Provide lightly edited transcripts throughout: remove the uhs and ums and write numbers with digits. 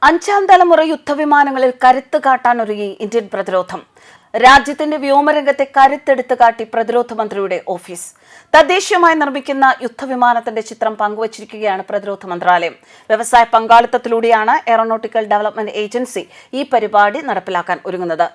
അഞ്ചാം തലമുറ യുദ്ധവിമാനങ്ങളിൽ കരുത്ത് കാട്ടാനൊരുങ്ങി ഇന്ത്യൻ പ്രതിരോധം. രാജ്യത്തിന്റെ വ്യോമരംഗത്തെ കരുത്തെടുത്ത് കാട്ടി പ്രതിരോധ മന്ത്രിയുടെ ഓഫീസ്. തദ്ദേശീയമായി നിർമ്മിക്കുന്ന യുദ്ധവിമാനത്തിന്റെ ചിത്രം പങ്കുവച്ചിരിക്കുകയാണ് പ്രതിരോധ മന്ത്രാലയം. വ്യവസായ പങ്കാളിത്തത്തിലൂടെയാണ് എയറോനോട്ടിക്കൽ ഡെവലപ്മെന്റ് ഏജൻസി ഈ പരിപാടി നടപ്പിലാക്കാൻ ഒരുങ്ങുന്നത്.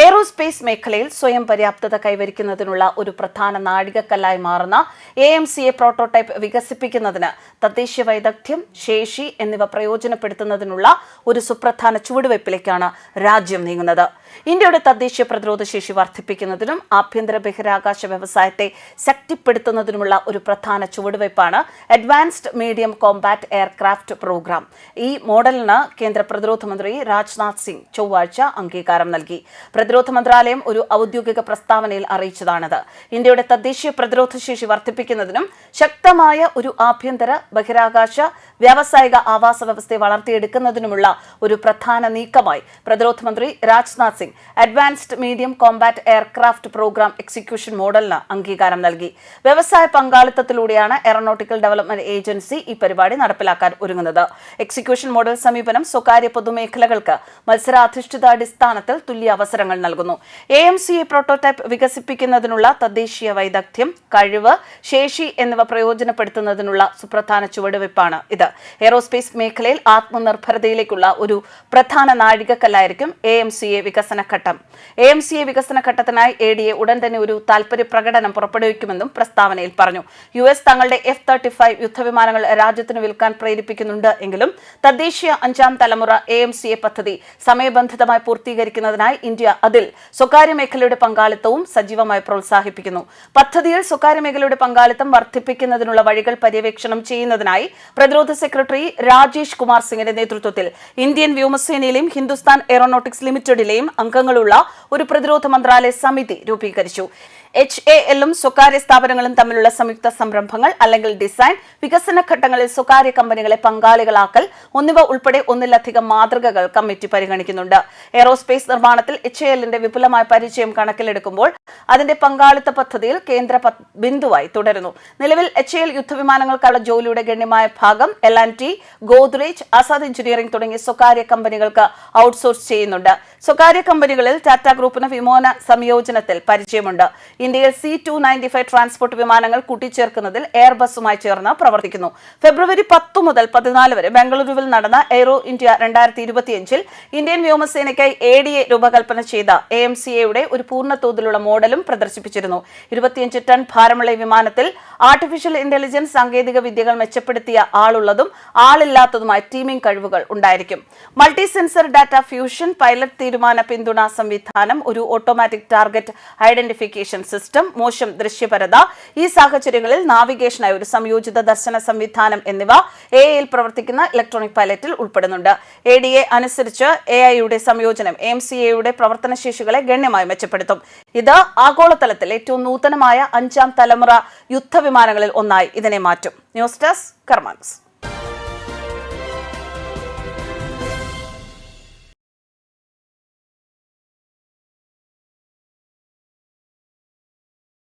എയ്റോസ്പേസ് മേഖലയിൽ സ്വയം പര്യാപ്തത കൈവരിക്കുന്നതിനുള്ള ഒരു പ്രധാന നാഴികക്കല്ലായി മാറുന്ന AMCA പ്രോട്ടോടൈപ്പ് വികസിപ്പിക്കുന്നതിന് തദ്ദേശീയ വൈദഗ്ധ്യം, ശേഷി എന്നിവ പ്രയോജനപ്പെടുത്തുന്നതിനുള്ള ഒരു സുപ്രധാന ചുവടുവയ്പ്പിലേക്കാണ് രാജ്യം നീങ്ങുന്നത്. ഇന്ത്യയുടെ തദ്ദേശീയ പ്രതിരോധ ശേഷി വർദ്ധിപ്പിക്കുന്നതിനും ആഭ്യന്തര ബഹിരാകാശ വ്യവസായത്തെ ശക്തിപ്പെടുത്തുന്നതിനുമുള്ള ഒരു പ്രധാന ചുവടുവയ്പ്പാണ് advanced medium combat aircraft programme. ഈ മോഡലിന് കേന്ദ്ര പ്രതിരോധ മന്ത്രി രാജ്നാഥ് സിംഗ് ചൊവ്വാഴ്ച അംഗീകാരം നൽകി. പ്രതിരോധ മന്ത്രാലയം ഒരു ഔദ്യോഗിക പ്രസ്താവനയിൽ അറിയിച്ചതാണിത്. ഇന്ത്യയുടെ തദ്ദേശീയ പ്രതിരോധ ശേഷി വർദ്ധിപ്പിക്കുന്നതിനും ശക്തമായ ഒരു ആഭ്യന്തര ബഹിരാകാശ വ്യാവസായിക ആവാസ വ്യവസ്ഥയെ വളർത്തിയെടുക്കുന്നതിനുമുള്ള ഒരു പ്രധാന നീക്കമായി പ്രതിരോധ മന്ത്രി Rajnath Singh advanced medium combat aircraft program execution മോഡലിന് അംഗീകാരം നൽകി. വ്യവസായ പങ്കാളിത്തത്തിലൂടെയാണ് എയറോനോട്ടിക്കൽ ഡെവലപ്മെന്റ് ഏജൻസി ഈ പരിപാടി നടപ്പിലാക്കാൻ ഒരുങ്ങുന്നത്. എക്സിക്യൂഷൻ മോഡൽ സമീപനം സ്വകാര്യ പൊതുമേഖലകൾക്ക് മത്സരാധിഷ്ഠിത അടിസ്ഥാനത്തിൽ തുല്യ അവസരങ്ങൾ നൽകുന്നു. AMCA പ്രോട്ടോടൈപ്പ് വികസിപ്പിക്കുന്നതിനുള്ള തദ്ദേശീയ വൈദഗ്ധ്യം, കഴിവ്, ശേഷി എന്നിവ പ്രയോജനപ്പെടുത്തുന്നതിനുള്ള സുപ്രധാന ചുവടുവയ്പ്പാണ് ഇത്. എയ്റോസ്പേസ് മേഖലയിൽ ആത്മനിർഭരതയിലേക്കുള്ള ഒരു പ്രധാന നാഴികക്കല്ലായിരിക്കും AMCA വികസനഘട്ടം. AMCA വികസനഘട്ടത്തിനായി ADA ഉടൻ തന്നെ ഒരു താൽപര്യ പ്രകടനം പുറപ്പെടുവിക്കുമെന്നും പ്രസ്താവനയിൽ പറഞ്ഞു. US തങ്ങളുടെ F-35 യുദ്ധവിമാനങ്ങൾ രാജ്യത്തിന് വിൽക്കാൻ പ്രേരിപ്പിക്കുന്നുണ്ട് എങ്കിലും തദ്ദേശീയ അഞ്ചാം തലമുറ AMCA പദ്ധതി സമയബന്ധിതമായി പൂർത്തീകരിക്കുന്നതിനായി ഇന്ത്യ അതിൽ സ്വകാര്യ മേഖലയുടെ പങ്കാളിത്തവും സജീവമായി പ്രോത്സാഹിപ്പിക്കുന്നു. പദ്ധതിയിൽ സ്വകാര്യ മേഖലയുടെ പങ്കാളിത്തം വർദ്ധിപ്പിക്കുന്നതിനുള്ള വഴികൾ പര്യവേക്ഷണം ചെയ്യുന്നതിനായി പ്രതിരോധ സെക്രട്ടറി രാജേഷ് കുമാർ സിംഗിന്റെ നേതൃത്വത്തിൽ ഇന്ത്യൻ വ്യോമസേനയിലെയും ഹിന്ദുസ്ഥാൻ എയറോനോട്ടിക്സ് ലിമിറ്റഡിലെയും അംഗങ്ങളുള്ള ഒരു പ്രതിരോധ മന്ത്രാലയ സമിതി രൂപീകരിച്ചു. HAL-ഉം സ്വകാര്യ സ്ഥാപനങ്ങളും തമ്മിലുള്ള സംയുക്ത സംരംഭങ്ങൾ അല്ലെങ്കിൽ ഡിസൈൻ, വികസന ഘട്ടങ്ങളിൽ സ്വകാര്യ കമ്പനികളെ പങ്കാളികളാക്കൽ എന്നിവ ഉൾപ്പെടെ ഒന്നിലധികം മാതൃകകൾ കമ്മിറ്റി പരിഗണിക്കുന്നുണ്ട്. എയ്റോസ്പേസ് നിർമ്മാണത്തിൽ HAL-ന്റെ വിപുലമായ പരിചയം കണക്കിലെടുക്കുമ്പോൾ അതിന്റെ പങ്കാളിത്ത പദ്ധതിയിൽ കേന്ദ്ര ബിന്ദുവായി തുടരുന്നു. നിലവിൽ HAL യുദ്ധവിമാനങ്ങൾക്കുള്ള ജോലിയുടെ ഗണ്യമായ ഭാഗം L&T, ഗോദ്രേജ്, ആസാദ് എഞ്ചിനീയറിംഗ് തുടങ്ങിയ സ്വകാര്യ കമ്പനികൾക്ക് ഔട്ട്സോഴ്സ് ചെയ്യുന്നുണ്ട്. സ്വകാര്യ കമ്പനികളിൽ ടാറ്റ ഗ്രൂപ്പിന് വിമാന സംയോജനത്തിൽ പരിചയമുണ്ട്. ഇന്ത്യയിൽ C-295 ട്രാൻസ്പോർട്ട് വിമാനങ്ങൾ കൂട്ടിച്ചേർക്കുന്നതിൽ എയർബസുമായി ചേർന്ന് പ്രവർത്തിക്കുന്നു. ഫെബ്രുവരി 10 മുതൽ 14 വരെ ബംഗളൂരുവിൽ നടന്ന എയ്റോ ഇന്ത്യ 2025 ഇന്ത്യൻ വ്യോമസേനയ്ക്കായി ADA രൂപകൽപ്പന ചെയ്ത AMCA-യുടെ ഒരു പൂർണ്ണതോതിലുള്ള മോഡലും പ്രദർശിപ്പിച്ചിരുന്നു. 25 ടൺ ഭാരമുള്ള ഈ വിമാനത്തിൽ ആർട്ടിഫിഷ്യൽ ഇന്റലിജൻസ് സാങ്കേതിക വിദ്യകൾ മെച്ചപ്പെടുത്തിയ ആളുള്ളതും ആളില്ലാത്തതുമായ ടീമിംഗ് കഴിവുകൾ ഉണ്ടായിരിക്കും. Multi sensor data fusion, pilot തീരുമാന പിന്തുണ സംവിധാനം, ഒരു ഓട്ടോമാറ്റിക് ടാർഗറ്റ് ഐഡന്റിഫിക്കേഷൻ സിസ്റ്റം, മോശം ദൃശ്യപരത, ഈ സാഹചര്യങ്ങളിൽ നാവിഗേഷനായി ഒരു സംയോജിത ദർശന സംവിധാനം എന്നിവ AI-യിൽ പ്രവർത്തിക്കുന്ന ഇലക്ട്രോണിക് പൈലറ്റിൽ ഉൾപ്പെടുന്നുണ്ട്. ADA അനുസരിച്ച് AI-യുടെ സംയോജനം AMCA-യുടെ പ്രവർത്തനശേഷികളെ ഗണ്യമായി മെച്ചപ്പെടുത്തും. ഇത് ആഗോളതലത്തിൽ ഏറ്റവും നൂതനമായ അഞ്ചാം തലമുറ യുദ്ധവിമാനങ്ങളിൽ ഒന്നായി ഇതിനെ മാറ്റും. News desk കർമാനസ്.